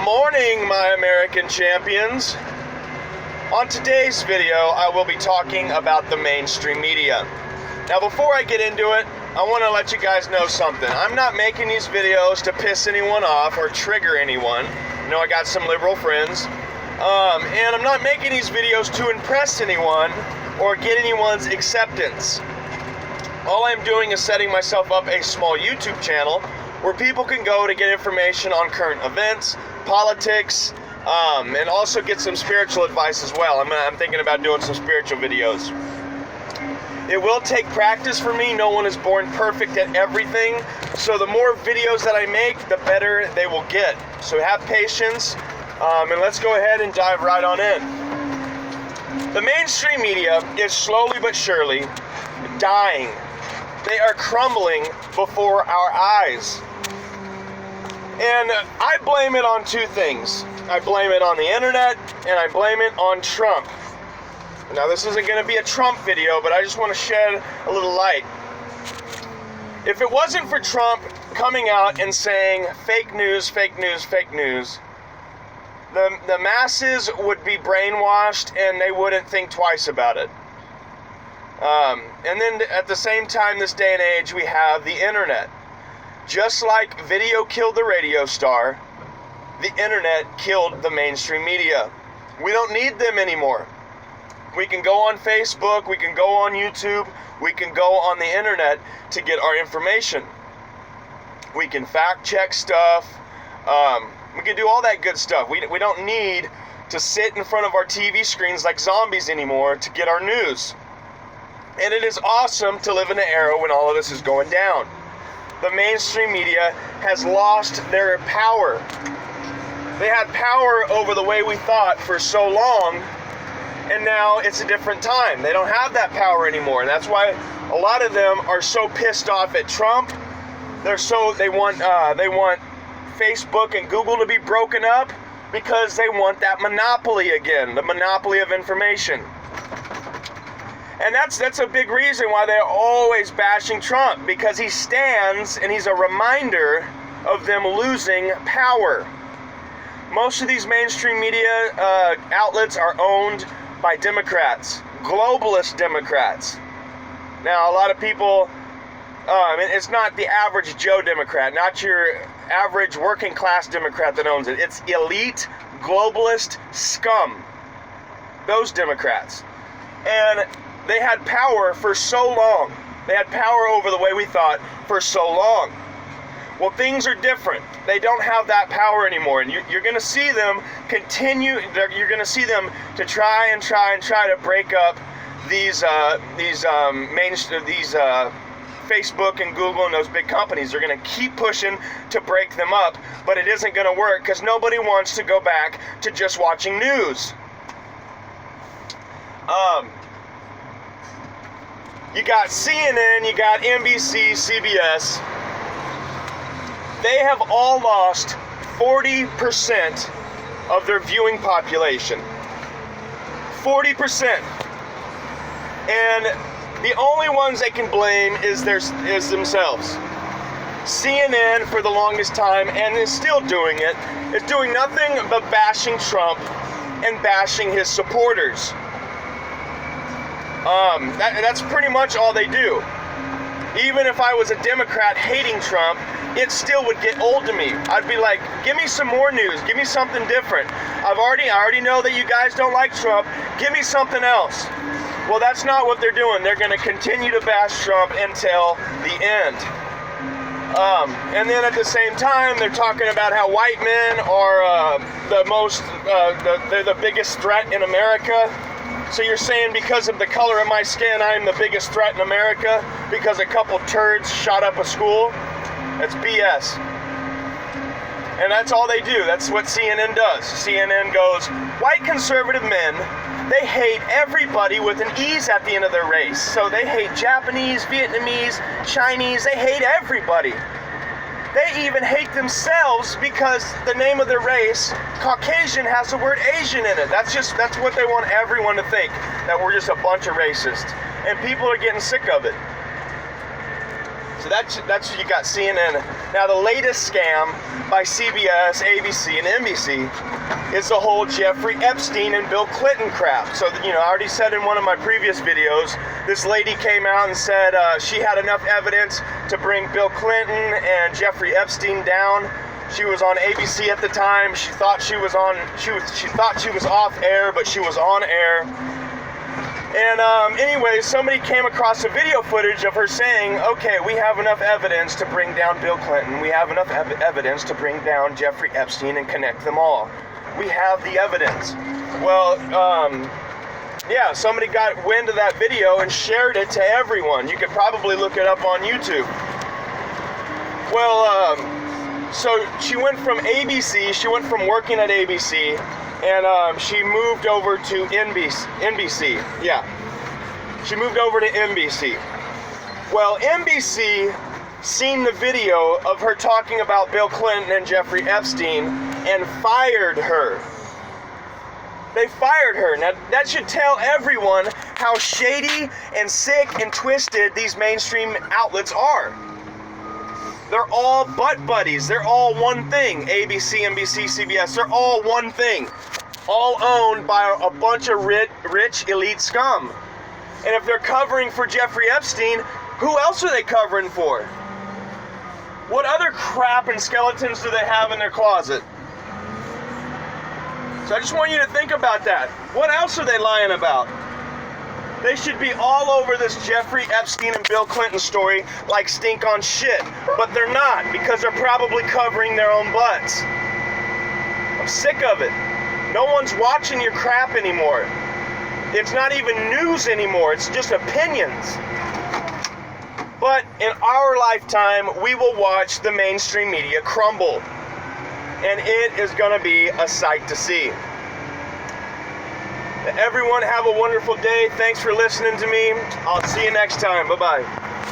morning, my American champions. On today's video, I will be talking about the mainstream media. Now, before I get into it, I want to let you guys know something. I'm not making these videos to piss anyone off or trigger anyone. You know, I got some liberal friends. And I'm not making these videos to impress anyone or get anyone's acceptance. All I'm doing is setting myself up a small YouTube channel where people can go to get information on current events, politics, and also get some spiritual advice as well. I'm thinking about doing some spiritual videos. It will take practice for me. No one is born perfect at everything. So the more videos that I make, the better they will get. So have patience, and let's go ahead and dive right on in. The mainstream media is slowly but surely dying. They are crumbling before our eyes. And I blame it on two things. I blame it on the internet, and I blame it on Trump. Now, this isn't going to be a Trump video, but I just want to shed a little light. If it wasn't for Trump coming out and saying fake news, fake news, fake news, the masses would be brainwashed and they wouldn't think twice about it. And then at the same time, this day and age, we have the internet. Just like video killed the radio star, the internet killed the mainstream media. We don't need them anymore. We can go on Facebook, we can go on YouTube, we can go on the internet to get our information. We can fact check stuff. We can do all that good stuff. We don't need to sit in front of our TV screens like zombies anymore to get our news. And it is awesome to live in an era when all of this is going down. The mainstream media has lost their power. They had power over the way we thought for so long, and now it's a different time. They don't have that power anymore, and that's why a lot of them are so pissed off at Trump. They want Facebook and Google to be broken up because they want that monopoly again, the monopoly of information. And that's a big reason why they're always bashing Trump, because he stands and he's a reminder of them losing power. Most of these mainstream media outlets are owned by Democrats, globalist Democrats. Now, a lot of people, it's not the average Joe Democrat, not your average working class Democrat that owns it. It's elite, globalist scum. Those Democrats. And they had power for so long. They had power over the way we thought for so long. Well, things are different. They don't have that power anymore, and you're going to see them continue. You're going to see them to try to break up these Facebook and Google and those big companies. They're going to keep pushing to break them up, but it isn't going to work because nobody wants to go back to just watching news. You got CNN, you got NBC, CBS. They have all lost 40% of their viewing population. 40%. And the only ones they can blame is themselves. CNN, for the longest time, and is still doing it, is doing nothing but bashing Trump and bashing his supporters. That's pretty much all they do. Even if I was a Democrat hating Trump, it still would get old to me. I'd be like, give me some more news. Give me something different. I already know that you guys don't like Trump. Give me something else. Well, that's not what they're doing. They're going to continue to bash Trump until the end. And then at the same time, they're talking about how white men are they're the biggest threat in America. So you're saying because of the color of my skin, I'm the biggest threat in America because a couple turds shot up a school? That's BS. And that's all they do. That's what CNN does. CNN goes, white conservative men, they hate everybody with an E's at the end of their race. So they hate Japanese, Vietnamese, Chinese, they hate everybody. They even hate themselves because the name of their race, Caucasian, has the word Asian in it. That's what they want everyone to think, that we're just a bunch of racists. And people are getting sick of it. So That's what you got, CNN. Now the latest scam by CBS, ABC, and NBC is the whole Jeffrey Epstein and Bill Clinton crap. So, I already said in one of my previous videos, this lady came out and said she had enough evidence to bring Bill Clinton and Jeffrey Epstein down. She was on ABC at the time. She thought she was off air, but she was on air. And anyway, somebody came across a video footage of her saying, okay, we have enough evidence to bring down Bill Clinton. We have enough evidence to bring down Jeffrey Epstein and connect them all. We have the evidence. Well, yeah, somebody got wind of that video and shared it to everyone. You could probably look it up on YouTube. Well, so she went from ABC, she went from working at ABC, and she moved over to NBC. Yeah, she moved over to NBC. Well, NBC seen the video of her talking about Bill Clinton and Jeffrey Epstein and fired her. They fired her. Now, that should tell everyone how shady and sick and twisted these mainstream outlets are. They're all butt buddies. They're all one thing. ABC, NBC, CBS, they're all one thing. All owned by a bunch of rich elite scum. And if they're covering for Jeffrey Epstein, who else are they covering for? What other crap and skeletons do they have in their closet? So I just want you to think about that. What else are they lying about? They should be all over this Jeffrey Epstein and Bill Clinton story like stink on shit. But they're not, because they're probably covering their own butts. I'm sick of it. No one's watching your crap anymore. It's not even news anymore. It's just opinions. But in our lifetime, we will watch the mainstream media crumble. And it is going to be a sight to see. Everyone have a wonderful day. Thanks for listening to me. I'll see you next time. Bye-bye.